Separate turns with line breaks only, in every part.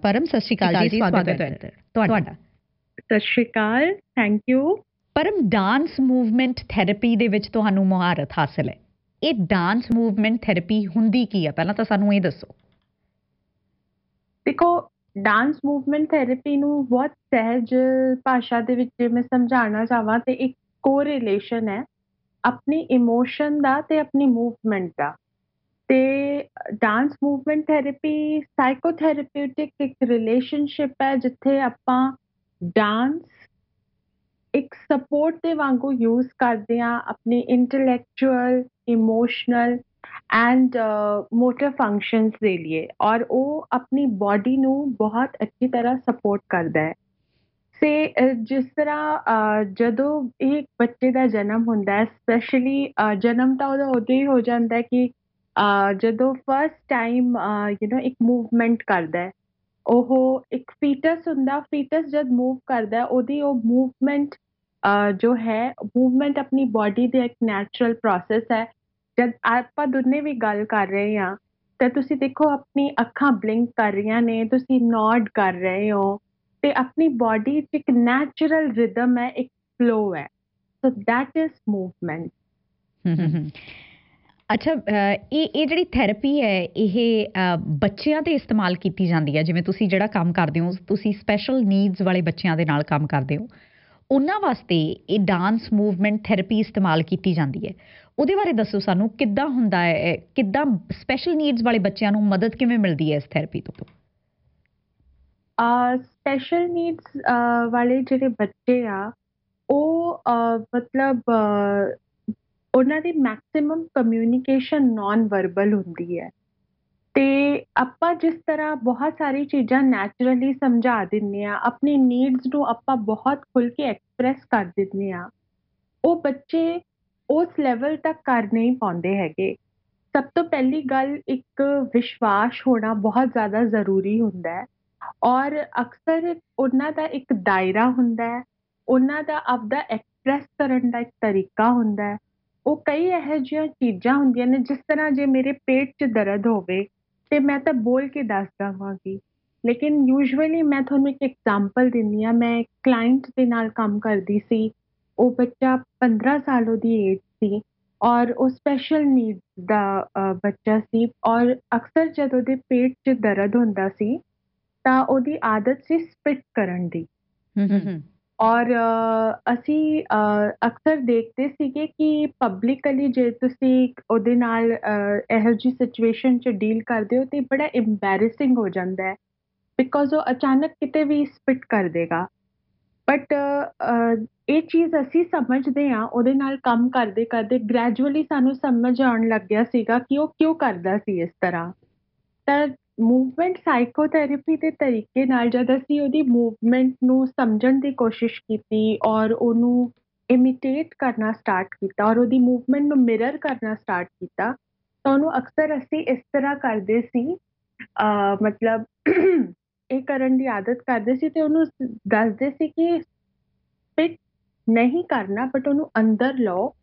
परम सत श्री अकाल जी, स्वागत है ਤੁਹਾਡਾ।
ਸਤਿ ਸ਼੍ਰੀ ਅਕਾਲ, ਥੈਂਕ ਯੂ।
परम डांस मूवमेंट थैरेपी ਦੇ ਵਿੱਚ ਤੁਹਾਨੂੰ ਮੁਹਾਰਤ ਹਾਸਲ ਹੈ। ਇਹ ਡਾਂਸ ਮੂਵਮੈਂਟ ਥੈਰੇਪੀ ਹੁੰਦੀ ਕੀ ਹੈ, ਪਹਿਲਾਂ ਤਾਂ ਸਾਨੂੰ ਇਹ ਦੱਸੋ।
ਦੇਖੋ, ਡਾਂਸ ਮੂਵਮੈਂਟ ਥੈਰੇਪੀ ਨੂੰ ਬਹੁਤ ਸਹਿਜ ਭਾਸ਼ਾ ਦੇ ਵਿੱਚ ਜੇ ਮੈਂ ਸਮਝਾਉਣਾ ਚਾਹਾਂ ਤੇ ਇੱਕ ਕੋਰਿਲੇਸ਼ਨ ਹੈ ਆਪਣੀ ਇਮੋਸ਼ਨ ਦਾ ਤੇ ਆਪਣੀ ਮੂਵਮੈਂਟ ਦਾ। ਤੇ ਡਾਂਸ ਮੂਵਮੈਂਟ ਥੈਰੇਪੀ ਸਾਈਕੋਥੈਰੇਪਿਊਟਿਕ ਇੱਕ ਰਿਲੇਸ਼ਨਸ਼ਿਪ ਹੈ ਜਿੱਥੇ ਆਪਾਂ ਡਾਂਸ ਇੱਕ ਸਪੋਰਟ ਦੇ ਵਾਂਗੂ ਯੂਜ਼ ਕਰਦੇ ਹਾਂ ਆਪਣੀ intellectual, emotional and motor functions ਦੇ ਲਈ, ਔਰ ਉਹ ਆਪਣੀ ਬਾਡੀ ਨੂੰ ਬਹੁਤ ਅੱਛੀ ਤਰ੍ਹਾਂ ਸਪੋਰਟ ਕਰਦਾ ਹੈ। ਤੇ ਜਿਸ ਤਰ੍ਹਾਂ ਜਦੋਂ ਇਹ ਬੱਚੇ ਦਾ ਜਨਮ ਹੁੰਦਾ ਹੈ, ਸਪੈਸ਼ਲੀ ਜਨਮ ਤਾਂ ਉਹਦਾ ਉਦੋਂ ਹੀ ਹੋ ਜਾਂਦਾ ਹੈ ਕਿ ਜਦੋਂ ਫਸਟ ਟਾਈਮ ਇੱਕ ਮੂਵਮੈਂਟ ਕਰਦਾ ਹੈ, ਉਹ ਇੱਕ ਫੀਟਸ ਹੁੰਦਾ। ਫੀਟਸ ਜਦ ਮੂਵ ਕਰਦਾ ਉਹਦੀ ਉਹ ਮੂਵਮੈਂਟ ਜੋ ਹੈ, ਮੂਵਮੈਂਟ ਆਪਣੀ ਬਾਡੀ ਦੇ ਇੱਕ ਨੈਚੁਰਲ ਪ੍ਰੋਸੈਸ ਹੈ। ਜਦ ਆਪਾਂ ਦੋਨੇ ਵੀ ਗੱਲ ਕਰ ਰਹੇ ਹਾਂ ਤਾਂ ਤੁਸੀਂ ਦੇਖੋ ਆਪਣੀ ਅੱਖਾਂ ਬਲਿੰਕ ਕਰ ਰਹੀਆਂ ਨੇ, ਤੁਸੀਂ ਨੋਡ ਕਰ ਰਹੇ ਹੋ ਤੇ ਆਪਣੀ ਬਾਡੀ 'ਚ ਇੱਕ ਨੈਚੁਰਲ ਰਿਦਮ ਹੈ, ਇੱਕ ਫਲੋ ਹੈ। So that is movement.
ਅੱਛਾ, ਇਹ ਜਿਹੜੀ ਥੈਰੇਪੀ ਹੈ ਇਹ ਬੱਚਿਆਂ ਤੇ ਇਸਤੇਮਾਲ ਕੀਤੀ ਜਾਂਦੀ ਹੈ। ਜਿਵੇਂ ਤੁਸੀਂ ਜਿਹੜਾ ਕੰਮ ਕਰਦੇ ਹੋ, ਤੁਸੀਂ ਸਪੈਸ਼ਲ ਨੀਡਸ ਵਾਲੇ ਬੱਚਿਆਂ ਦੇ ਨਾਲ ਕੰਮ ਕਰਦੇ ਹੋ, ਉਹਨਾਂ ਵਾਸਤੇ ਇਹ ਡਾਂਸ ਮੂਵਮੈਂਟ ਥੈਰੇਪੀ ਇਸਤੇਮਾਲ ਕੀਤੀ ਜਾਂਦੀ ਹੈ। ਉਹਦੇ ਬਾਰੇ ਦੱਸੋ ਸਾਨੂੰ, ਕਿੱਦਾਂ ਹੁੰਦਾ ਹੈ, ਕਿੱਦਾਂ ਸਪੈਸ਼ਲ ਨੀਡਸ ਵਾਲੇ ਬੱਚਿਆਂ ਨੂੰ ਮਦਦ ਕਿਵੇਂ ਮਿਲਦੀ ਹੈ ਇਸ ਥੈਰੇਪੀ ਤੋਂ?
ਸਪੈਸ਼ਲ ਨੀਡਸ ਵਾਲੇ ਜਿਹੜੇ ਬੱਚੇ ਆ ਉਹ ਮਤਲਬ ਉਹਨਾਂ ਦੀ ਮੈਕਸਿਮਮ ਕਮਿਊਨੀਕੇਸ਼ਨ ਨਾਨ ਵਰਬਲ ਹੁੰਦੀ ਹੈ। ਤੇ ਆਪਾਂ ਜਿਸ ਤਰ੍ਹਾਂ ਬਹੁਤ ਸਾਰੀ ਚੀਜ਼ਾਂ ਨੈਚੁਰਲੀ ਸਮਝਾ ਦਿੰਦੇ ਹਾਂ, ਆਪਣੀ ਨੀਡਸ ਨੂੰ ਆਪਾਂ ਬਹੁਤ ਖੁੱਲ੍ਹ ਕੇ ਐਕਸਪ੍ਰੈਸ ਕਰ ਦਿੰਦੇ ਹਾਂ, ਉਹ ਬੱਚੇ ਉਸ ਲੈਵਲ ਤੱਕ ਕਰ ਨਹੀਂ ਪਾਉਂਦੇ ਹੈਗੇ। ਸਭ ਤੋਂ ਪਹਿਲੀ ਗੱਲ, ਇੱਕ ਵਿਸ਼ਵਾਸ ਹੋਣਾ ਬਹੁਤ ਜ਼ਿਆਦਾ ਜ਼ਰੂਰੀ ਹੁੰਦਾ ਹੈ, ਔਰ ਅਕਸਰ ਉਹਨਾਂ ਦਾ ਇੱਕ ਦਾਇਰਾ ਹੁੰਦਾ ਹੈ, ਉਹਨਾਂ ਦਾ ਆਪਦਾ ਐਕਸਪ੍ਰੈਸ ਕਰਨ ਦਾ ਇੱਕ ਤਰੀਕਾ ਹੁੰਦਾ ਹੈ। ਉਹ ਕਈ ਇਹੋ ਜਿਹੀਆਂ ਚੀਜ਼ਾਂ ਹੁੰਦੀਆਂ ਨੇ, ਜਿਸ ਤਰ੍ਹਾਂ ਜੇ ਮੇਰੇ ਪੇਟ 'ਚ ਦਰਦ ਹੋਵੇ ਤੇ ਮੈਂ ਤਾਂ ਬੋਲ ਕੇ ਦੱਸ ਦੇਵਾਂਗੀ, ਲੇਕਿਨ ਯੂਜੂਅਲੀ ਮੈਂ ਤੁਹਾਨੂੰ ਇੱਕ ਐਗਜ਼ਾਮਪਲ ਦਿੰਦੀ ਹਾਂ। ਮੈਂ ਇੱਕ ਕਲਾਇੰਟ ਦੇ ਨਾਲ ਕੰਮ ਕਰਦੀ ਸੀ, ਉਹ ਬੱਚਾ 15 ਸਾਲ ਉਹਦੀ ਏਜ ਸੀ ਔਰ ਉਹ ਸਪੈਸ਼ਲ ਨੀਡਸ ਦਾ ਬੱਚਾ ਸੀ, ਔਰ ਅਕਸਰ ਜਦੋਂ ਉਹਦੇ ਪੇਟ 'ਚ ਦਰਦ ਹੁੰਦਾ ਸੀ ਤਾਂ ਉਹਦੀ ਆਦਤ ਸੀ ਸਪਿਟ ਕਰਨ ਦੀ। ਔਰ ਅਸੀਂ ਅਕਸਰ ਦੇਖਦੇ ਸੀਗੇ ਕਿ ਪਬਲਿਕਲੀ ਜੇ ਤੁਸੀਂ ਉਹਦੇ ਨਾਲ ਇਹੋ ਜਿਹੀ ਸਿਚੁਏਸ਼ਨ 'ਚ ਡੀਲ ਕਰਦੇ ਹੋ ਤਾਂ ਬੜਾ ਇੰਬੈਰਸਿੰਗ ਹੋ ਜਾਂਦਾ ਹੈ, ਬਿਕੋਜ਼ ਉਹ ਅਚਾਨਕ ਕਿਤੇ ਵੀ ਸਪਿਟ ਕਰ ਦੇਗਾ। ਬਟ ਇਹ ਚੀਜ਼ ਅਸੀਂ ਸਮਝਦੇ ਹਾਂ, ਉਹਦੇ ਨਾਲ ਕੰਮ ਕਰਦੇ ਕਰਦੇ ਗ੍ਰੈਜੂਅਲੀ ਸਾਨੂੰ ਸਮਝ ਆਉਣ ਲੱਗ ਗਿਆ ਸੀਗਾ ਕਿ ਉਹ ਕਿਉਂ ਕਰਦਾ ਸੀ ਇਸ ਤਰ੍ਹਾਂ। ਤਾਂ ਮੂਵਮੈਂਟ ਸਾਈਕੋਥੈਰੇਪੀ ਦੇ ਤਰੀਕੇ ਨਾਲ ਜਦ ਅਸੀਂ ਉਹਦੀ ਮੂਵਮੈਂਟ ਨੂੰ ਸਮਝਣ ਦੀ ਕੋਸ਼ਿਸ਼ ਕੀਤੀ ਔਰ ਉਹਨੂੰ ਇਮੀਟੇਟ ਕਰਨਾ ਸਟਾਰਟ ਕੀਤਾ ਔਰ ਉਹਦੀ ਮੂਵਮੈਂਟ ਨੂੰ ਮਿਰਰ ਕਰਨਾ ਸਟਾਰਟ ਕੀਤਾ, ਤਾਂ ਉਹਨੂੰ ਅਕਸਰ ਅਸੀਂ ਇਸ ਤਰ੍ਹਾਂ ਕਰਦੇ ਸੀ, ਮਤਲਬ ਇਹ ਕਰਨ ਦੀ ਆਦਤ ਕਰਦੇ ਸੀ ਤੇ ਉਹਨੂੰ ਦੱਸਦੇ ਸੀ ਕਿ ਫਿਟ ਨਹੀਂ ਕਰਨਾ, ਬਟ ਉਹਨੂੰ ਅੰਦਰ ਲਓ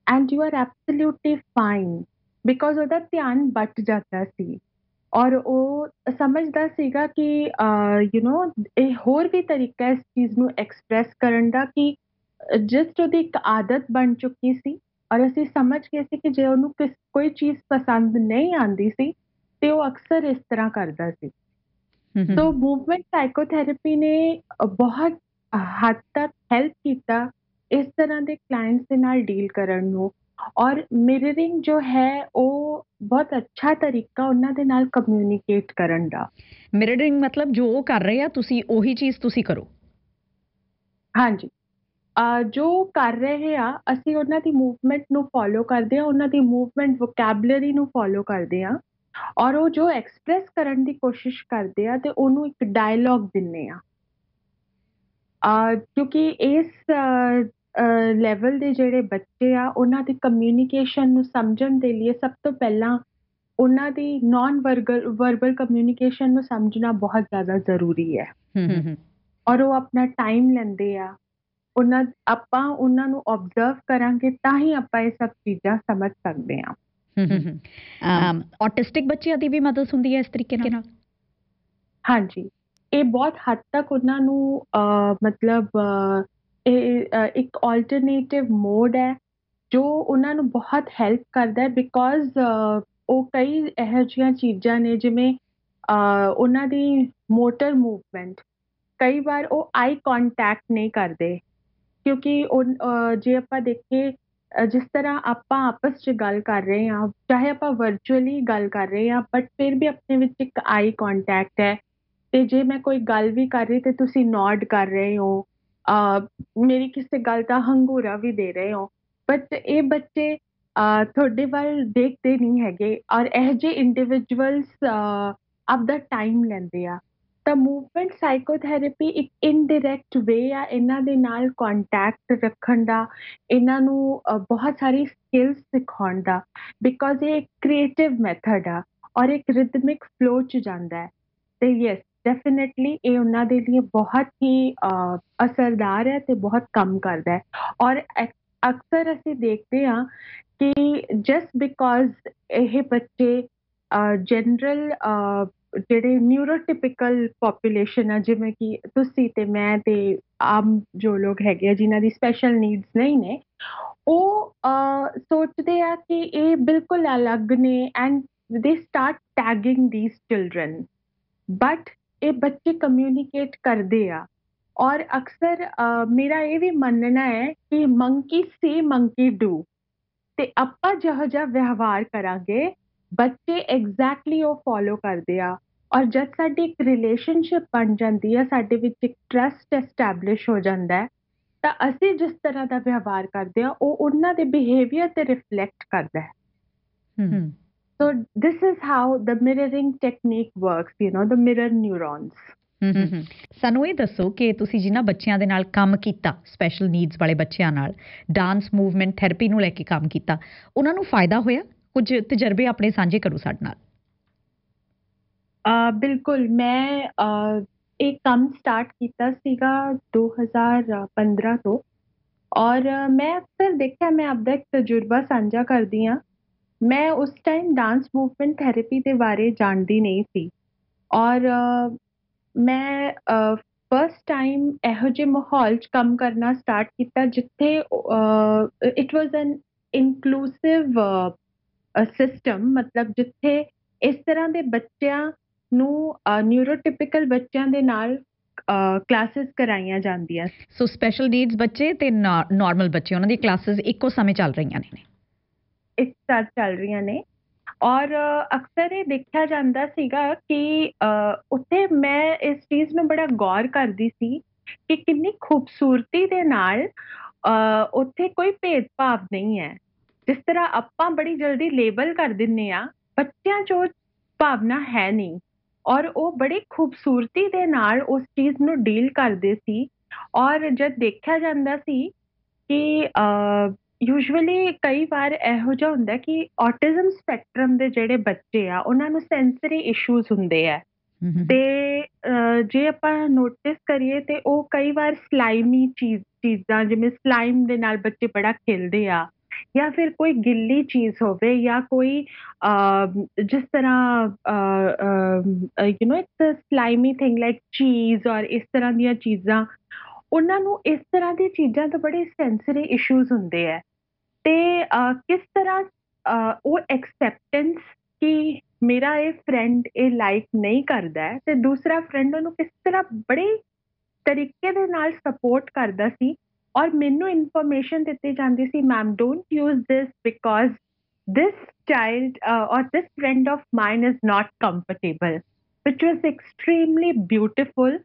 and you are absolutely fine, because ਉਹਦਾ ਧਿਆਨ ਬਟ ਜਾਂਦਾ ਸੀ ਔਰ ਉਹ ਸਮਝਦਾ ਸੀਗਾ ਕਿ ਇਹ ਹੋਰ ਵੀ ਤਰੀਕਾ ਇਸ ਚੀਜ਼ ਨੂੰ ਐਕਸਪ੍ਰੈਸ ਕਰਨ ਦਾ, ਕਿ ਜਸਟ ਉਹਦੀ ਇੱਕ ਆਦਤ ਬਣ ਚੁੱਕੀ ਸੀ ਔਰ ਅਸੀਂ ਸਮਝ ਗਏ ਸੀ ਕਿ ਜੇ ਉਹਨੂੰ ਕੋਈ ਚੀਜ਼ ਪਸੰਦ ਨਹੀਂ ਆਉਂਦੀ ਸੀ ਤੇ ਉਹ ਅਕਸਰ ਇਸ ਤਰ੍ਹਾਂ ਕਰਦਾ ਸੀ। ਸੋ ਮੂਵਮੈਂਟ ਸਾਈਕੋਥੈਰੇਪੀ ਨੇ ਬਹੁਤ ਹੱਦ ਤੱਕ ਹੈਲਪ ਕੀਤਾ ਇਸ ਤਰ੍ਹਾਂ ਦੇ ਕਲਾਇੰਟਸ ਦੇ ਨਾਲ ਡੀਲ ਕਰਨ ਨੂੰ, ਔਰ ਮਿਰਰਿੰਗ ਜੋ ਹੈ ਉਹ ਬਹੁਤ ਅੱਛਾ ਤਰੀਕਾ ਉਹਨਾਂ ਦੇ ਨਾਲ ਕਮਿਊਨੀਕੇਟ ਕਰਨ ਦਾ।
ਮਿਰਰਿੰਗ ਮਤਲਬ ਜੋ ਉਹ ਕਰ ਰਹੇ ਆ ਤੁਸੀਂ ਉਹੀ ਚੀਜ਼ ਤੁਸੀਂ ਕਰੋ।
ਹਾਂਜੀ, ਜੋ ਕਰ ਰਹੇ ਆ ਅਸੀਂ ਉਹਨਾਂ ਦੀ ਮੂਵਮੈਂਟ ਨੂੰ ਫੋਲੋ ਕਰਦੇ ਹਾਂ, ਉਹਨਾਂ ਦੀ ਮੂਵਮੈਂਟ ਵੋਕੈਬਲਰੀ ਨੂੰ ਫੋਲੋ ਕਰਦੇ ਹਾਂ, ਔਰ ਉਹ ਜੋ ਐਕਸਪ੍ਰੈਸ ਕਰਨ ਦੀ ਕੋਸ਼ਿਸ਼ ਕਰਦੇ ਆ ਤੇ ਉਹਨੂੰ ਇੱਕ ਡਾਇਲੌਗ ਦਿੰਦੇ ਆ। ਕਿਉਂਕਿ ਇਸ ਲੈਵਲ ਦੇ ਜਿਹੜੇ ਬੱਚੇ ਆ ਉਹਨਾਂ ਦੀ ਕਮਿਊਨੀਕੇਸ਼ਨ ਨੂੰ ਸਮਝਣ ਦੇ ਲਈ ਸਭ ਤੋਂ ਪਹਿਲਾਂ ਉਹਨਾਂ ਦੀ ਨਾਨ ਵਰਬਲ ਕਮਿਊਨੀਕੇਸ਼ਨ ਨੂੰ ਸਮਝਣਾ ਬਹੁਤ ਜ਼ਿਆਦਾ ਜ਼ਰੂਰੀ ਹੈ। ਔਰ ਉਹ ਆਪਣਾ ਟਾਈਮ ਲੈਂਦੇ ਆ, ਆਪਾਂ ਉਹਨਾਂ ਨੂੰ ਓਬਜ਼ਰਵ ਕਰਾਂਗੇ ਤਾਂ ਹੀ ਆਪਾਂ ਇਹ ਸਭ ਚੀਜ਼ਾਂ ਸਮਝ ਸਕਦੇ ਹਾਂ।
ਆਟਿਸਟਿਕ ਬੱਚਿਆਂ ਦੀ ਵੀ ਮਦਦ ਹੁੰਦੀ ਹੈ ਇਸ ਤਰੀਕੇ ਨਾਲ?
ਹਾਂਜੀ, ਇਹ ਬਹੁਤ ਹੱਦ ਤੱਕ ਉਹਨਾਂ ਨੂੰ ਮਤਲਬ ਇੱਕ ਆਲਟਰਨੇਟਿਵ ਮੋਡ ਹੈ ਜੋ ਉਹਨਾਂ ਨੂੰ ਬਹੁਤ ਹੈਲਪ ਕਰਦਾ ਹੈ ਬਿਕੋਜ਼ ਉਹ ਕਈ ਇਹੋ ਜਿਹੀਆਂ ਚੀਜ਼ਾਂ ਨੇ ਜਿਵੇਂ ਉਹਨਾਂ ਦੀ ਮੋਟਰ ਮੂਵਮੈਂਟ ਕਈ ਵਾਰ ਉਹ ਆਈ ਕੰਟੈਕਟ ਨਹੀਂ ਕਰਦੇ ਕਿਉਂਕਿ ਜੇ ਆਪਾਂ ਦੇਖੀਏ ਜਿਸ ਤਰ੍ਹਾਂ ਆਪਾਂ ਆਪਸ 'ਚ ਗੱਲ ਕਰ ਰਹੇ ਹਾਂ ਚਾਹੇ ਆਪਾਂ ਵਰਚੁਅਲੀ ਗੱਲ ਕਰ ਰਹੇ ਹਾਂ ਬਟ ਫਿਰ ਵੀ ਆਪਣੇ ਵਿੱਚ ਇੱਕ ਆਈ ਕੰਟੈਕਟ ਹੈ ਤੇ ਜੇ ਮੈਂ ਕੋਈ ਗੱਲ ਵੀ ਕਰ ਰਹੀ ਤੇ ਤੁਸੀਂ ਨੋਡ ਕਰ ਰਹੇ ਹੋ ਮੇਰੀ ਕਿਸੇ ਗੱਲ ਦਾ ਹੰਗੂਰਾ ਵੀ ਦੇ ਰਹੇ ਹੋ ਬਟ ਇਹ ਬੱਚੇ ਤੁਹਾਡੇ ਵੱਲ ਦੇਖਦੇ ਨਹੀਂ ਹੈਗੇ ਔਰ ਇਹੋ ਜਿਹੇ ਇੰਡੀਵਿਜੂਅਲਸ ਆਪਦਾ ਟਾਈਮ ਲੈਂਦੇ ਆ ਤਾਂ ਮੂਵਮੈਂਟ ਸਾਈਕੋਥੈਰੇਪੀ ਇੱਕ ਇਨਡਾਇਰੈਕਟ ਵੇ ਆ ਇਹਨਾਂ ਦੇ ਨਾਲ ਕੰਟੈਕਟ ਰੱਖਣ ਦਾ ਇਹਨਾਂ ਨੂੰ ਬਹੁਤ ਸਾਰੀ ਸਕਿੱਲਸ ਸਿਖਾਉਣ ਦਾ ਬਿਕੋਜ਼ ਇਹ ਇੱਕ ਕ੍ਰੀਏਟਿਵ ਮੈਥਡ ਆ ਔਰ ਇੱਕ ਰਿਦਮਿਕ ਫਲੋ 'ਚ ਜਾਂਦਾ ਹੈ ਤੇ ਯੈਸ ਡੈਫੀਨੇਟਲੀ ਇਹ ਉਹਨਾਂ ਦੇ ਲਈ ਬਹੁਤ ਹੀ ਅਸਰਦਾਰ ਹੈ ਤੇ ਬਹੁਤ ਕੰਮ ਕਰਦਾ ਹੈ ਔਰ ਅਕਸਰ ਅਸੀਂ ਦੇਖਦੇ ਹਾਂ ਕਿ ਜਸਟ ਬਿਕੋਜ਼ ਇਹ ਬੱਚੇ ਜਨਰਲ ਜਿਹੜੇ ਨਿਊਰੋਟਿਪੀਕਲ ਪੋਪੂਲੇਸ਼ਨ ਆ ਜਿਵੇਂ ਕਿ ਤੁਸੀਂ ਤੇ ਮੈਂ ਤੇ ਆਮ ਜੋ ਲੋਕ ਹੈਗੇ ਆ ਜਿਨ੍ਹਾਂ ਦੀ ਸਪੈਸ਼ਲ ਨੀਡਸ ਨਹੀਂ ਨੇ ਉਹ ਸੋਚਦੇ ਆ ਕਿ ਇਹ ਬਿਲਕੁਲ ਅਲੱਗ ਨੇ ਐਂਡ ਦੇ start tagging these children but ਇਹ ਬੱਚੇ ਕਮਿਊਨੀਕੇਟ ਕਰਦੇ ਆ ਔਰ ਅਕਸਰ ਮੇਰਾ ਇਹ ਵੀ ਮੰਨਣਾ ਹੈ ਕਿ ਮੰਕੀ ਸੇ ਮੰਕੀ ਡੂ ਤੇ ਆਪਾਂ ਜਿਹੋ ਜਿਹਾ ਵਿਵਹਾਰ ਕਰਾਂਗੇ ਬੱਚੇ ਐਗਜ਼ੈਕਟਲੀ ਉਹ ਫੋਲੋ ਕਰਦੇ ਆ ਔਰ ਜਦ ਸਾਡੀ ਇੱਕ ਰਿਲੇਸ਼ਨਸ਼ਿਪ ਬਣ ਜਾਂਦੀ ਹੈ ਸਾਡੇ ਵਿੱਚ ਇੱਕ ਟਰਸਟ ਐਸਟੈਬਲਿਸ਼ ਹੋ ਜਾਂਦਾ ਹੈ ਤਾਂ ਅਸੀਂ ਜਿਸ ਤਰ੍ਹਾਂ ਦਾ ਵਿਵਹਾਰ ਕਰਦੇ ਆ ਉਹ ਉਹਨਾਂ ਦੇ ਬਿਹੇਵੀਅਰ ਤੇ ਰਿਫਲੈਕਟ ਕਰਦਾ ਹੈ so this is how the mirroring technique works the mirror neurons
ਸਾਨੂੰ ਇਹ ਦੱਸੋ ਕਿ ਤੁਸੀਂ ਜਿਨ੍ਹਾਂ ਬੱਚਿਆਂ ਦੇ ਨਾਲ ਕੰਮ ਕੀਤਾ ਸਪੈਸ਼ਲ ਨੀਡਸ ਵਾਲੇ ਬੱਚਿਆਂ ਨਾਲ ਡਾਂਸ ਮੂਵਮੈਂਟ ਥੈਰੇਪੀ ਨੂੰ ਲੈ ਕੇ ਕੰਮ ਕੀਤਾ ਉਹਨਾਂ ਨੂੰ ਫਾਇਦਾ ਹੋਇਆ ਕੁਝ ਤਜਰਬੇ ਆਪਣੇ ਸਾਂਝੇ ਕਰੋ ਸਾਡੇ ਨਾਲ
ਬਿਲਕੁਲ ਮੈਂ ਇਹ ਕੰਮ ਸਟਾਰਟ ਕੀਤਾ ਸੀਗਾ 2015 ਤੋਂ ਔਰ ਮੈਂ ਅਕਸਰ ਦੇਖਿਆ ਮੈਂ ਆਪਦਾ ਇੱਕ ਤਜਰਬਾ ਸਾਂਝਾ ਕਰਦੀ ਹਾਂ ਮੈਂ ਉਸ ਟਾਈਮ ਡਾਂਸ ਮੂਵਮੈਂਟ ਥੈਰੇਪੀ ਦੇ ਬਾਰੇ ਜਾਣਦੀ ਨਹੀਂ ਸੀ ਔਰ ਮੈਂ ਫਸਟ ਟਾਈਮ ਇਹੋ ਜਿਹੇ ਮਾਹੌਲ 'ਚ ਕੰਮ ਕਰਨਾ ਸਟਾਰਟ ਕੀਤਾ ਜਿੱਥੇ it was N inclusive system ਮਤਲਬ ਜਿੱਥੇ ਇਸ ਤਰ੍ਹਾਂ ਦੇ ਬੱਚਿਆਂ ਨੂੰ ਨਿਊਰੋਟਿਪੀਕਲ ਬੱਚਿਆਂ ਦੇ ਨਾਲ ਕਲਾਸਿਸ ਕਰਾਈਆਂ ਜਾਂਦੀਆਂ
ਸੋ ਸਪੈਸ਼ਲ ਨੀਡਸ ਬੱਚੇ ਤੇ ਨਾਰਮਲ ਬੱਚੇ ਉਹਨਾਂ ਦੀ ਕਲਾਸਿਸ ਇੱਕੋ ਸਮੇਂ ਚੱਲ ਰਹੀਆਂ ਨੇ
ਇੱਕ ਸਾਥ ਚੱਲ ਰਹੀਆਂ ਨੇ ਔਰ ਅਕਸਰ ਇਹ ਦੇਖਿਆ ਜਾਂਦਾ ਸੀਗਾ ਕਿ ਉੱਥੇ ਮੈਂ ਇਸ ਚੀਜ਼ ਨੂੰ ਬੜਾ ਗੌਰ ਕਰਦੀ ਸੀ ਕਿ ਕਿੰਨੀ ਖੂਬਸੂਰਤੀ ਦੇ ਨਾਲ ਉੱਥੇ ਕੋਈ ਭੇਦਭਾਵ ਨਹੀਂ ਹੈ ਜਿਸ ਤਰ੍ਹਾਂ ਆਪਾਂ ਬੜੀ ਜਲਦੀ ਲੇਬਲ ਕਰ ਦਿੰਨੇ ਆ ਬੱਚਿਆਂ 'ਚ ਉਹ ਭਾਵਨਾ ਹੈ ਨਹੀਂ ਔਰ ਉਹ ਬੜੀ ਖੂਬਸੂਰਤੀ ਦੇ ਨਾਲ ਉਸ ਚੀਜ਼ ਨੂੰ ਡੀਲ ਕਰਦੇ ਸੀ ਔਰ ਜਦ ਦੇਖਿਆ ਜਾਂਦਾ ਸੀ ਕਿ ਯੂਜੂਅਲੀ ਕਈ ਵਾਰ ਇਹੋ ਜਿਹਾ ਹੁੰਦਾ ਕਿ ਆਟਿਜ਼ਮ ਸਪੈਕਟਰਮ ਦੇ ਜਿਹੜੇ ਬੱਚੇ ਆ ਉਹਨਾਂ ਨੂੰ ਸੈਂਸਰੀ ਇਸ਼ੂਜ਼ ਹੁੰਦੇ ਆ ਤੇ ਜੇ ਆਪਾਂ ਨੋਟਿਸ ਕਰੀਏ ਤੇ ਉਹ ਕਈ ਵਾਰ ਸਲਾਈਮੀ ਚੀਜ਼ਾਂ ਜਿਵੇਂ ਸਲਾਈਮ ਦੇ ਨਾਲ ਬੱਚੇ ਬੜਾ ਖੇਲਦੇ ਆ ਜਾਂ ਫਿਰ ਕੋਈ ਗਿੱਲੀ ਚੀਜ਼ ਹੋਵੇ ਜਾਂ ਕੋਈ ਜਿਸ ਤਰ੍ਹਾਂ ਇਟਸ ਸਲਾਈਮੀ ਥਿੰਗ ਲਾਈਕ ਚੀਜ਼ ਔਰ ਇਸ ਤਰ੍ਹਾਂ ਦੀਆਂ ਚੀਜ਼ਾਂ ਉਹਨਾਂ ਨੂੰ ਇਸ ਤਰ੍ਹਾਂ ਦੀ ਚੀਜ਼ਾਂ ਤੋਂ ਬੜੇ ਸੈਂਸਰੀ ਇਸ਼ੂਜ਼ ਹੁੰਦੇ ਆ ਤੇ ਕਿਸ ਤਰ੍ਹਾਂ ਉਹ ਐਕਸੈਪਟੈਂਸ ਕਿ ਮੇਰਾ ਇਹ ਫਰੈਂਡ ਇਹ ਲਾਈਕ ਨਹੀਂ ਕਰਦਾ ਤੇ ਦੂਸਰਾ ਫਰੈਂਡ ਉਹਨੂੰ ਕਿਸ ਤਰ੍ਹਾਂ ਬੜੇ ਤਰੀਕੇ ਦੇ ਨਾਲ ਸਪੋਰਟ ਕਰਦਾ ਸੀ ਔਰ ਮੈਨੂੰ ਇਨਫੋਰਮੇਸ਼ਨ ਦਿੱਤੀ ਜਾਂਦੀ ਸੀ ma'am don't use this because this child or this friend of mine is not comfortable which was extremely beautiful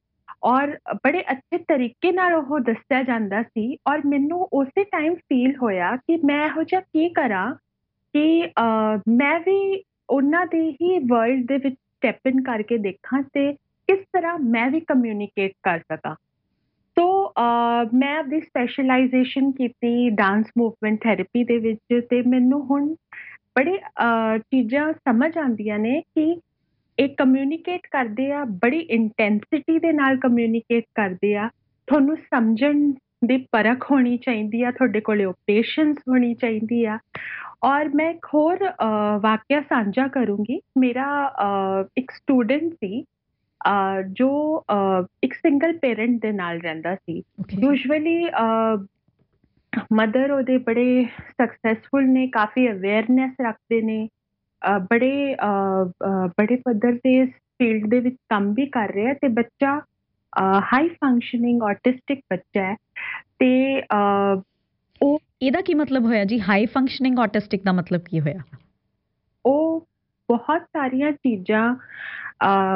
ਔਰ ਬੜੇ ਅੱਛੇ ਤਰੀਕੇ ਨਾਲ ਉਹ ਦੱਸਿਆ ਜਾਂਦਾ ਸੀ ਔਰ ਮੈਨੂੰ ਉਸੇ ਟਾਈਮ ਫੀਲ ਹੋਇਆ ਕਿ ਮੈਂ ਇਹੋ ਜਿਹਾ ਕੀ ਕਰਾਂ ਕਿ ਮੈਂ ਵੀ ਉਹਨਾਂ ਦੇ ਹੀ ਵਰਲਡ ਦੇ ਵਿੱਚ ਸਟੈਪ ਇਨ ਕਰਕੇ ਦੇਖਾਂ ਤੇ ਕਿਸ ਤਰ੍ਹਾਂ ਮੈਂ ਵੀ ਕਮਿਊਨੀਕੇਟ ਕਰ ਸਕਾਂ ਸੋ ਮੈਂ ਆਪਣੀ ਸਪੈਸ਼ਲਾਈਜੇਸ਼ਨ ਕੀਤੀ ਡਾਂਸ ਮੂਵਮੈਂਟ ਥੈਰੇਪੀ ਦੇ ਵਿੱਚ ਤੇ ਮੈਨੂੰ ਹੁਣ ਬੜੇ ਚੀਜ਼ਾਂ ਸਮਝ ਆਉਂਦੀਆਂ ਨੇ ਕਿ ਇਹ ਕਮਿਊਨੀਕੇਟ ਕਰਦੇ ਆ ਬੜੀ ਇੰਟੈਂਸਿਟੀ ਦੇ ਨਾਲ ਕਮਿਊਨੀਕੇਟ ਕਰਦੇ ਆ ਤੁਹਾਨੂੰ ਸਮਝਣ ਦੀ ਪਰਖ ਹੋਣੀ ਚਾਹੀਦੀ ਆ ਤੁਹਾਡੇ ਕੋਲੇ ਉਹ ਪੇਸ਼ੈਂਸ ਹੋਣੀ ਚਾਹੀਦੀ ਆ ਔਰ ਮੈਂ ਇੱਕ ਹੋਰ ਵਾਕਿਆ ਸਾਂਝਾ ਕਰੂੰਗੀ ਮੇਰਾ ਇੱਕ ਸਟੂਡੈਂਟ ਸੀ ਜੋ ਇੱਕ ਸਿੰਗਲ ਪੇਰੈਂਟ ਦੇ ਨਾਲ ਰਹਿੰਦਾ ਸੀ।
ਓਕੇ।
ਯੂਜੂਅਲੀ ਮਦਰ ਉਹਦੇ ਬੜੇ ਸਕਸੈਸਫੁਲ ਨੇ, ਕਾਫੀ ਅਵੇਅਰਨੈਸ ਰੱਖਦੇ ਨੇ, ਬੜੇ ਪੱਧਰ ਤੇ ਇਸ ਫੀਲਡ ਦੇ ਵਿੱਚ ਕੰਮ ਵੀ ਕਰ ਰਹੇ ਆ, ਤੇ ਬੱਚਾ ਹਾਈ ਫੰਕਸ਼ਨਿੰਗ ਆਟਿਸਟਿਕ ਬੱਚਾ ਹੈ। ਤੇ ਉਹ
ਇਹਦਾ ਕੀ ਮਤਲਬ ਹੋਇਆ ਜੀ? ਹਾਈ ਫੰਕਸ਼ਨਿੰਗ ਆਟਿਸਟਿਕ ਦਾ ਮਤਲਬ ਕੀ ਹੋਇਆ?
ਉਹ ਬਹੁਤ ਸਾਰੀਆਂ ਚੀਜ਼ਾਂ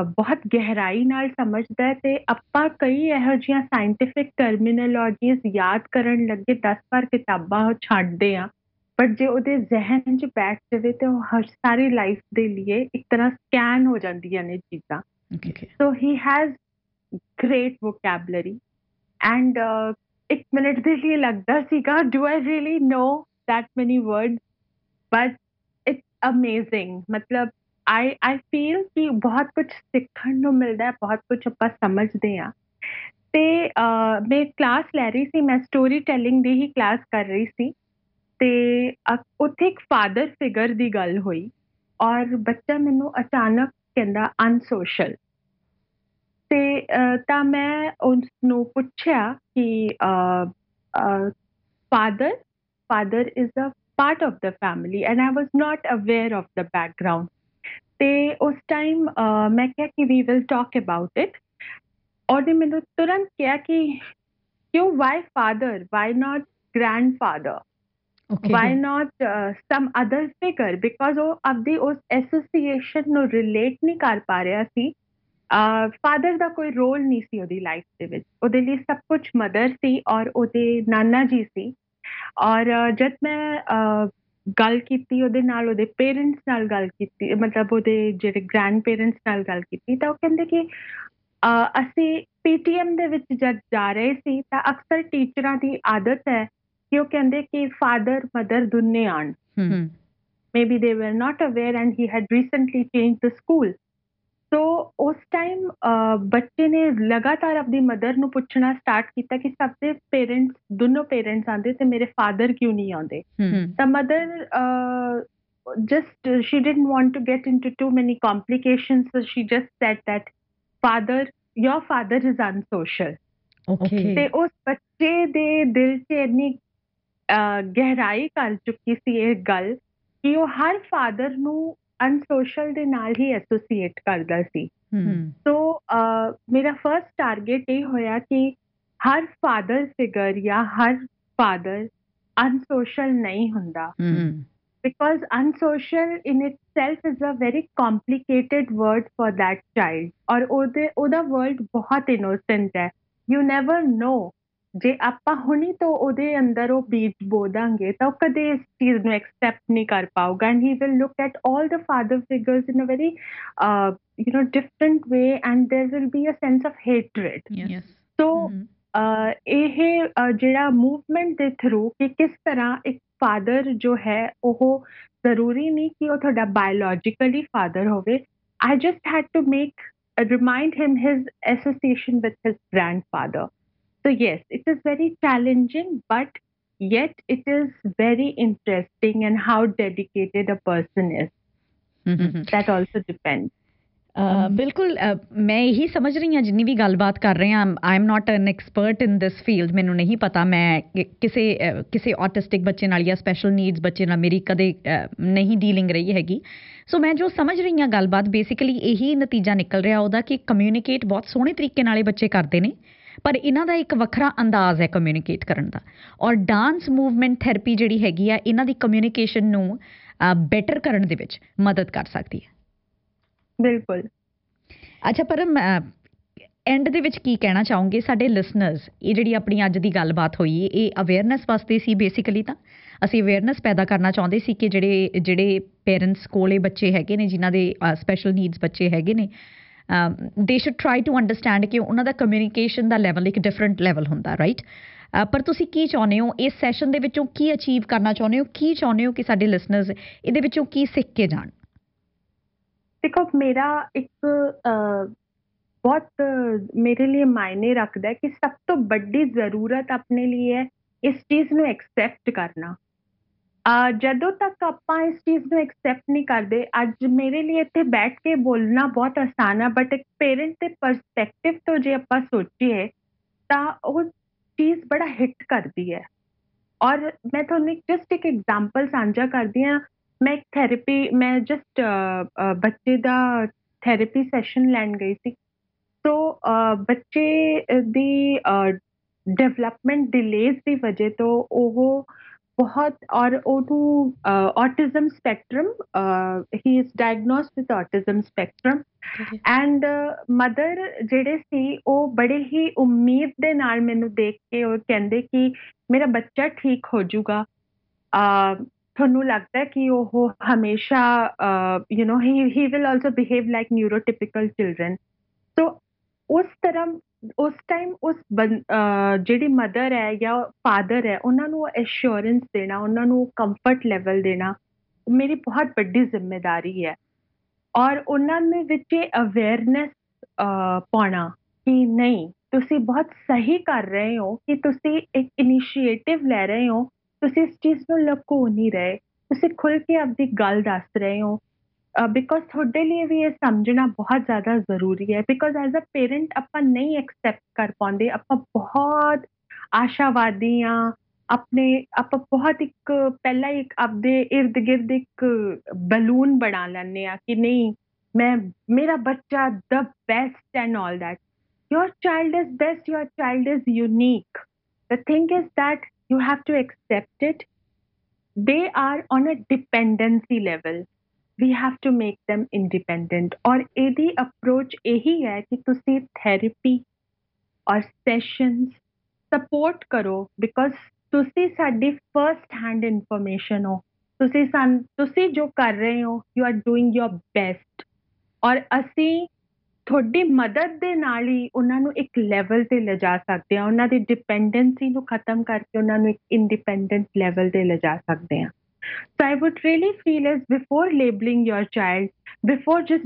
ਬਹੁਤ ਗਹਿਰਾਈ ਨਾਲ ਸਮਝਦਾ ਹੈ, ਤੇ ਆਪਾਂ ਕਈ ਇਹੋ ਜਿਹੀਆਂ ਸਾਇੰਟਿਫਿਕ ਟਰਮੀਨੋਲੋਜੀਜ਼ ਯਾਦ ਕਰਨ ਲੱਗੇ 10 ਵਾਰ ਕਿਤਾਬਾਂ ਉਹ ਛੱਡਦੇ ਆ, ਪਰ ਜੇ ਉਹਦੇ ਜ਼ਿਹਨ 'ਚ ਬੈਠ ਜਾਵੇ ਤੇ ਉਹ ਹਰ ਸਾਰੀ ਲਾਈਫ ਦੇ ਲਈ ਇੱਕ ਤਰ੍ਹਾਂ ਸਕੈਨ ਹੋ ਜਾਂਦੀਆਂ ਨੇ ਚੀਜ਼ਾਂ।
Okay.
So he has great vocabulary and ਇੱਕ ਮਿੰਟ ਦੇ ਲਈ ਲੱਗਦਾ ਸੀਗਾ, do I really know that many words, but it's amazing। मतलब I feel ਕਿ ਬਹੁਤ ਕੁਝ ਸਿੱਖਣ ਨੂੰ ਮਿਲਦਾ ਹੈ, ਬਹੁਤ ਕੁਝ ਆਪਾਂ ਸਮਝਦੇ ਹਾਂ। ਤੇ ਮੈਂ ਕਲਾਸ ਲੈ ਰਹੀ ਸੀ, ਮੈਂ ਸਟੋਰੀ ਟੈਲਿੰਗ ਦੀ ਹੀ ਕਲਾਸ ਕਰ ਰਹੀ ਸੀ, ਤੇ ਉੱਥੇ ਇੱਕ ਫਾਦਰ ਫਿਗਰ ਦੀ ਗੱਲ ਹੋਈ, ਔਰ ਬੱਚਾ ਮੈਨੂੰ ਅਚਾਨਕ ਕਹਿੰਦਾ ਅਨਸੋਸ਼ਲ। ਤੇ ਤਾਂ ਮੈਂ ਉਸਨੂੰ ਪੁੱਛਿਆ ਕਿ father father is a part of the family and I was not aware of the background। ਤੇ ਉਸ ਟਾਈਮ ਮੈਂ ਕਿਹਾ ਕਿ we will talk about it। ਉਹਨੇ ਮੈਨੂੰ ਤੁਰੰਤ ਕਿਹਾ ਕਿ ਕਿਉਂ, why father, why not grandfather,
okay.
why not some other figure, because ਉਹ ਆਪਦੀ ਉਸ ਐਸੋਸੀਏਸ਼ਨ ਨੂੰ ਰਿਲੇਟ ਨਹੀਂ ਕਰ ਪਾ ਰਿਹਾ ਸੀ। ਫਾਦਰ ਦਾ ਕੋਈ ਰੋਲ ਨਹੀਂ ਸੀ ਉਹਦੀ ਲਾਈਫ ਦੇ ਵਿੱਚ, ਉਹਦੇ ਲਈ ਸਭ ਕੁਝ ਮਦਰ ਸੀ ਔਰ ਉਹਦੇ ਨਾਨਾ ਜੀ ਸੀ। ਔਰ ਜਦ ਮੈਂ ਗੱਲ ਕੀਤੀ ਉਹਦੇ ਨਾਲ, ਉਹਦੇ ਪੇਰੈਂਟਸ ਨਾਲ ਗੱਲ ਕੀਤੀ, ਮਤਲਬ ਉਹਦੇ ਜਿਹੜੇ ਗ੍ਰੈਂਡ ਪੇਰੈਂਟਸ ਨਾਲ ਗੱਲ ਕੀਤੀ, ਤਾਂ ਉਹ ਕਹਿੰਦੇ ਕਿ ਅਸੀਂ ਪੀਟੀਐਮ ਦੇ ਵਿੱਚ ਜਦ ਜਾ ਰਹੇ ਸੀ ਤਾਂ ਅਕਸਰ ਟੀਚਰਾਂ ਦੀ ਆਦਤ ਹੈ ਕਿ ਉਹ ਕਹਿੰਦੇ ਕਿ ਫਾਦਰ ਮਦਰ ਦੋਨੇ ਆਣ। Maybe they were not aware and he had recently changed the school। ਸੋ ਉਸ ਟਾਈਮ ਬੱਚੇ ਨੇ ਲਗਾਤਾਰ ਆਪਣੀ ਮਦਰ ਨੂੰ ਪੁੱਛਣਾ ਸਟਾਰਟ ਕੀਤਾ ਕਿ ਸਭ ਦੇ ਪੇਰੈਂਟਸ, ਦੋਨੋਂ ਪੇਰੈਂਟਸ ਆਉਂਦੇ ਤੇ ਮੇਰੇ ਫਾਦਰ ਕਿਉਂ ਨਹੀਂ ਆਉਂਦੇ। ਤਾਂ mother just she didn't want to get into too many complications, so she just said that father, your father is unsocial।
Okay.
ਤੇ ਉਸ ਬੱਚੇ ਦੇ ਦਿਲ 'ਚ ਇੰਨੀ ਗਹਿਰਾਈ ਕਰ ਚੁੱਕੀ ਸੀ ਇਹ ਗੱਲ ਕਿ ਉਹ ਹਰ ਫਾਦਰ ਨੂੰ ਅਨਸੋਸ਼ਲ ਦੇ ਨਾਲ ਹੀ ਐਸੋਸੀਏਟ ਕਰਦਾ ਸੀ। ਸੋ ਮੇਰਾ ਫਰਸਟ ਟਾਰਗੇਟ ਇਹ ਹੋਇਆ ਕਿ ਹਰ ਫਾਦਰ ਫਿਗਰ ਜਾਂ ਹਰ ਫਾਦਰ ਅਨਸੋਸ਼ਲ ਨਹੀਂ ਹੁੰਦਾ, because unsocial in itself is a very complicated word for that child। ਔਰ ਉਹਦਾ ਵਰਲਡ ਬਹੁਤ ਇਨੋਸੈਂਟ ਹੈ। ਯੂ ਨੈਵਰ ਨੋ, ਜੇ ਆਪਾਂ ਹੁਣੀ ਤੋਂ ਉਹਦੇ ਅੰਦਰ ਉਹ ਬੀਜ ਬੋ ਦਾਂਗੇ ਤਾਂ ਉਹ ਕਦੇ ਇਸ ਚੀਜ਼ ਨੂੰ ਐਕਸੈਪਟ ਨਹੀਂ ਕਰ ਪਾਊਗਾ, and he will look at all the father figures in a very different way, and there will be a sense of hatred. So ਇਹ ਜਿਹੜਾ ਮੂਵਮੈਂਟ ਦੇ ਥਰੂ ਕਿ ਕਿਸ ਤਰ੍ਹਾਂ ਇੱਕ ਫਾਦਰ ਜੋ ਹੈ, ਉਹ ਜ਼ਰੂਰੀ ਨਹੀਂ ਕਿ ਉਹ ਤੁਹਾਡਾ ਬਾਇਓਲੋਜੀਕਲੀ ਫਾਦਰ ਹੋਵੇ। I just had to remind him his association with his grandfather। So yes, it is very challenging, but yet it is very interesting, and how dedicated a person is, that also depends।
ਬਿਲਕੁਲ। ਮੈਂ ਇਹੀ ਸਮਝ ਰਹੀ ਹਾਂ ਜਿੰਨੀ ਵੀ ਗੱਲਬਾਤ ਕਰ ਰਹੇ ਹਾਂ, I am not N expert in this field. ਮੈਨੂੰ ਨਹੀਂ ਪਤਾ, ਮੈਂ ਕਿਸੇ ਆਟਿਸਟਿਕ ਬੱਚੇ ਨਾਲ ਜਾਂ ਸਪੈਸ਼ਲ ਨੀਡਸ ਬੱਚੇ ਨਾਲ ਮੇਰੀ ਕਦੇ ਨਹੀਂ ਡੀਲਿੰਗ ਰਹੀ ਹੈਗੀ। ਸੋ ਮੈਂ ਜੋ ਸਮਝ ਰਹੀ ਹਾਂ ਗੱਲਬਾਤ, ਬੇਸਿਕਲੀ ਇਹੀ ਨਤੀਜਾ ਨਿਕਲ ਰਿਹਾ ਉਹਦਾ ਕਿ ਕਮਿਊਨੀਕੇਟ ਬਹੁਤ ਸੋਹਣੇ ਤਰੀਕੇ ਨਾਲ ਇਹ ਬੱਚੇ ਕਰਦੇ ਨੇ, ਪਰ ਇਹਨਾਂ ਦਾ ਇੱਕ ਵੱਖਰਾ ਅੰਦਾਜ਼ ਹੈ ਕਮਿਊਨੀਕੇਟ ਕਰਨ ਦਾ। ਔਰ ਡਾਂਸ ਮੂਵਮੈਂਟ ਥੈਰੇਪੀ ਜਿਹੜੀ ਹੈਗੀ ਆ, ਇਹਨਾਂ ਦੀ ਕਮਿਊਨੀਕੇਸ਼ਨ ਨੂੰ ਬੈਟਰ ਕਰਨ ਦੇ ਵਿੱਚ ਮਦਦ ਕਰ ਸਕਦੀ ਹੈ।
ਬਿਲਕੁਲ।
ਅੱਛਾ, ਪਰ ਐਂਡ ਦੇ ਵਿੱਚ ਕੀ ਕਹਿਣਾ ਚਾਹੋਗੇ ਸਾਡੇ ਲਿਸਨਰਸ? ਇਹ ਜਿਹੜੀ ਆਪਣੀ ਅੱਜ ਦੀ ਗੱਲਬਾਤ ਹੋਈ, ਇਹ ਅਵੇਅਰਨੈਸ ਵਾਸਤੇ ਸੀ ਬੇਸਿਕਲੀ। ਤਾਂ ਅਸੀਂ ਅਵੇਅਰਨੈਸ ਪੈਦਾ ਕਰਨਾ ਚਾਹੁੰਦੇ ਸੀ ਕਿ ਜਿਹੜੇ ਪੇਰੈਂਟਸ ਕੋਲੇ ਬੱਚੇ ਹੈਗੇ ਨੇ, ਜਿਨ੍ਹਾਂ ਦੇ ਸਪੈਸ਼ਲ ਨੀਡਸ ਬੱਚੇ ਹੈਗੇ ਨੇ, ਦੇ ਸ਼ੁਡ ਟਰਾਈ ਟੂ ਅੰਡਰਸਟੈਂਡ ਕਿ ਉਹਨਾਂ ਦਾ ਕਮਿਊਨੀਕੇਸ਼ਨ ਦਾ ਲੈਵਲ ਇੱਕ ਡਿਫਰੈਂਟ ਲੈਵਲ ਹੁੰਦਾ, ਰਾਈਟ? ਪਰ ਤੁਸੀਂ ਕੀ ਚਾਹੁੰਦੇ ਹੋ ਇਸ ਸੈਸ਼ਨ ਦੇ ਵਿੱਚੋਂ? ਕੀ ਅਚੀਵ ਕਰਨਾ ਚਾਹੁੰਦੇ ਹੋ? ਕੀ ਚਾਹੁੰਦੇ ਹੋ ਕਿ ਸਾਡੇ ਲਿਸਨਰਸ ਇਹਦੇ ਵਿੱਚੋਂ ਕੀ ਸਿੱਖ ਕੇ ਜਾਣ?
ਦੇਖੋ, ਮੇਰਾ ਇੱਕ ਬਹੁਤ ਮੇਰੇ ਲਈ ਮਾਇਨੇ ਰੱਖਦਾ ਹੈ ਕਿ ਸਭ ਤੋਂ ਵੱਡੀ ਜ਼ਰੂਰਤ ਆਪਣੇ ਲਈ ਹੈ ਇਸ ਚੀਜ਼ ਨੂੰ ਐਕਸੈਪਟ ਕਰਨਾ ਜਦੋਂ ਤੱਕ ਆਪਾਂ ਇਸ ਚੀਜ਼ ਨੂੰ ਐਕਸੈਪਟ ਨਹੀਂ ਕਰਦੇ, ਅੱਜ ਮੇਰੇ ਲਈ ਇੱਥੇ ਬੈਠ ਕੇ ਬੋਲਣਾ ਬਹੁਤ ਆਸਾਨ ਆ, ਬਟ ਇੱਕ ਪੇਰੈਂਟ ਦੇ ਪਰਸਪੈਕਟਿਵ ਤੋਂ ਜੇ ਆਪਾਂ ਸੋਚੀਏ ਤਾਂ ਉਹ ਚੀਜ਼ ਬੜਾ ਹਿੱਟ ਕਰਦੀ ਹੈ। ਔਰ ਮੈਂ ਤੁਹਾਨੂੰ ਜਸਟ ਇੱਕ ਐਗਜ਼ਾਮਪਲ ਸਾਂਝਾ ਕਰਦੀ ਹਾਂ। ਮੈਂ ਜਸਟ ਬੱਚੇ ਦਾ ਥੈਰੇਪੀ ਸੈਸ਼ਨ ਲੈਣ ਗਈ ਸੀ। ਸੋ ਬੱਚੇ ਦੀ ਡਿਵੈਲਪਮੈਂਟ ਡਿਲੇਜ਼ ਦੀ ਵਜ੍ਹਾ ਤੋਂ ਉਹ ਬਹੁਤ, ਔਰ ਉਹਨੂੰ autism spectrum, he is diagnosed with autism spectrum, and mother ਜਿਹੜੇ ਸੀ ਉਹ ਬੜੇ ਹੀ ਉਮੀਦ ਦੇ ਨਾਲ ਮੈਨੂੰ ਦੇਖ ਕੇ ਉਹ ਕਹਿੰਦੇ ਕਿ ਮੇਰਾ ਬੱਚਾ ਠੀਕ ਹੋ ਜਾਊਗਾ। ਤੁਹਾਨੂੰ ਲੱਗਦਾ ਕਿ ਉਹ ਹਮੇਸ਼ਾ he will also behave like neurotypical children। ਸੋ ਉਸ ਤਰ੍ਹਾਂ ਉਸ ਟਾਈਮ ਜਿਹੜੀ ਮਦਰ ਹੈ ਜਾਂ ਫਾਦਰ ਹੈ ਉਹਨਾਂ ਨੂੰ ਐਸ਼ੋਰੈਂਸ ਦੇਣਾ, ਉਹਨਾਂ ਨੂੰ ਕੰਫਰਟ ਲੈਵਲ ਦੇਣਾ ਮੇਰੀ ਬਹੁਤ ਵੱਡੀ ਜ਼ਿੰਮੇਵਾਰੀ ਹੈ। ਔਰ ਉਹਨਾਂ ਦੇ ਵਿੱਚ ਇਹ ਅਵੇਅਰਨੈਸ ਪਾਉਣਾ ਕਿ ਨਹੀਂ, ਤੁਸੀਂ ਬਹੁਤ ਸਹੀ ਕਰ ਰਹੇ ਹੋ ਕਿ ਤੁਸੀਂ ਇੱਕ ਇਨੀਸ਼ੀਏਟਿਵ ਲੈ ਰਹੇ ਹੋ, ਤੁਸੀਂ ਇਸ ਚੀਜ਼ ਨੂੰ ਲੁਕੋ ਨਹੀਂ ਰਹੇ, ਤੁਸੀਂ ਖੁੱਲ ਕੇ ਆਪਦੀ ਗੱਲ ਦੱਸ ਰਹੇ ਹੋ। ਬਿਕੋਜ਼ ਤੁਹਾਡੇ ਲਈ ਵੀ ਇਹ ਸਮਝਣਾ ਬਹੁਤ ਜ਼ਿਆਦਾ ਜ਼ਰੂਰੀ ਹੈ। ਬਿਕੋਜ਼ ਐਜ਼ ਅ ਪੇਰੈਂਟ ਆਪਾਂ ਨਹੀਂ ਐਕਸੈਪਟ ਕਰ ਪਾਉਂਦੇ, ਆਪਾਂ ਬਹੁਤ ਆਸ਼ਾਵਾਦੀ ਹਾਂ। ਆਪਾਂ ਬਹੁਤ ਇੱਕ ਪਹਿਲਾਂ ਇੱਕ ਆਪਦੇ ਇਰਦ ਗਿਰਦ ਇੱਕ ਬਲੂਨ ਬਣਾ ਲੈਂਦੇ ਆ ਕਿ ਨਹੀਂ, ਮੇਰਾ ਬੱਚਾ the best and all that. Your child is best, your child is unique. The thing is that you have to accept it. They are on a dependency level. We have to make them independent. और ਇਹਦੀ approach ਇਹੀ ਹੈ ਕਿ ਤੁਸੀਂ therapy ਔਰ sessions support ਕਰੋ, because ਤੁਸੀਂ ਸਾਡੀ first hand information ਹੋ। ਤੁਸੀਂ ਜੋ ਕਰ ਰਹੇ ਹੋ, you are doing your best। ਔਰ ਅਸੀਂ ਤੁਹਾਡੀ ਮਦਦ ਦੇ ਨਾਲ ਹੀ ਉਹਨਾਂ ਨੂੰ ਇੱਕ ਲੈਵਲ ਤੇ ਲਿਜਾ ਸਕਦੇ ਹਾਂ, ਉਹਨਾਂ ਦੀ ਡਿਪੈਂਡੈਂਸੀ ਨੂੰ ਖਤਮ ਕਰਕੇ ਉਹਨਾਂ ਨੂੰ ਇੱਕ ਇੰਡੀਪੈਂਡੈਂਟ ਲੈਵਲ ਤੇ ਲਿਜਾ ਸਕਦੇ ਹਾਂ। So I would really feel as before labeling your child, before just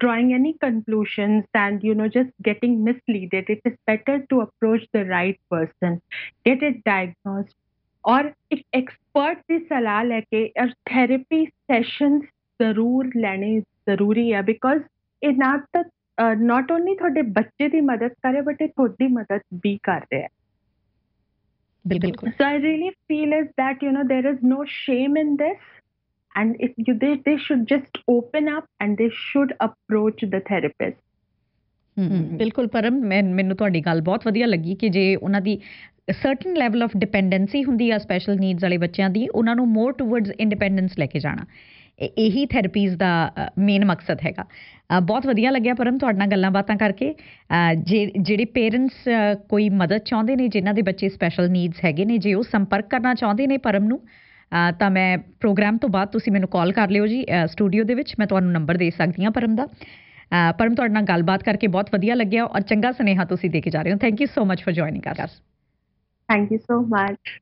drawing any conclusions and just getting misleaded, it is better to approach the right person, get it diagnosed, और एक expert ਦੀ ਸਲਾਹ ਲੈ ਕੇ ਔਰ therapy sessions ਜ਼ਰੂਰ ਲੈਣੇ ਜ਼ਰੂਰੀ ਹੈ। Because ਇਹ ਨਾ ਤਾਂ ਨਾਟ ਓਨਲੀ ਤੁਹਾਡੇ ਬੱਚੇ ਦੀ ਮਦਦ ਕਰ ਰਿਹਾ, ਬਟ ਇਹ ਤੁਹਾਡੀ ਮਦਦ ਵੀ ਕਰ ਰਿਹਾ।
ਬਿਲਕੁਲ।
So I really feel is that there is no shame in this, and they should just open up and they should approach the therapist।
ਬਿਲਕੁਲ ਪਰਮ, ਮੈਨੂੰ ਤੁਹਾਡੀ ਗੱਲ ਬਹੁਤ ਵਧੀਆ ਲੱਗੀ ਕਿ ਜੇ ਉਹਨਾਂ ਦੀ ਸਰਟਨ ਲੈਵਲ ਆਫ ਡਿਪੈਂਡੈਂਸੀ ਹੁੰਦੀ ਆ ਸਪੈਸ਼ਲ ਨੀਡਸ ਵਾਲੇ ਬੱਚਿਆਂ ਦੀ, ਉਹਨਾਂ ਨੂੰ ਮੋਰ ਟੂਵਰਡਸ ਇੰਡੀਪੈਂਡੈਂਸ ਲੈ ਕੇ ਜਾਣਾ, ਇਹੀ ਥੈਰੇਪੀਜ਼ ਦਾ ਮੇਨ ਮਕਸਦ ਹੈਗਾ। ਬਹੁਤ ਵਧੀਆ ਲੱਗਿਆ ਪਰਮ ਤੁਹਾਡੇ ਨਾਲ ਗੱਲਾਂ ਬਾਤਾਂ ਕਰਕੇ। ਜਿਹੜੇ ਪੇਰੈਂਟਸ ਕੋਈ ਮਦਦ ਚਾਹੁੰਦੇ ਨੇ, ਜਿਨ੍ਹਾਂ ਦੇ ਬੱਚੇ ਸਪੈਸ਼ਲ ਨੀਡਸ ਹੈਗੇ ਨੇ, ਜੇ ਉਹ ਸੰਪਰਕ ਕਰਨਾ ਚਾਹੁੰਦੇ ਨੇ ਪਰਮ ਨੂੰ, ਤਾਂ ਮੈਂ ਪ੍ਰੋਗਰਾਮ ਤੋਂ ਬਾਅਦ ਤੁਸੀਂ ਮੈਨੂੰ ਕਾਲ ਕਰ ਲਿਓ ਜੀ ਸਟੂਡੀਓ ਦੇ ਵਿੱਚ, ਮੈਂ ਤੁਹਾਨੂੰ ਨੰਬਰ ਦੇ ਸਕਦੀ ਹਾਂ ਪਰਮ ਦਾ। ਪਰਮ, ਤੁਹਾਡੇ ਨਾਲ ਗੱਲਬਾਤ ਕਰਕੇ ਬਹੁਤ ਵਧੀਆ ਲੱਗਿਆ ਔਰ ਚੰਗਾ ਸੁਨੇਹਾ ਤੁਸੀਂ ਦੇ ਕੇ ਜਾ ਰਹੇ ਹੋ। Thank you so much for joining us.
Thank you so much।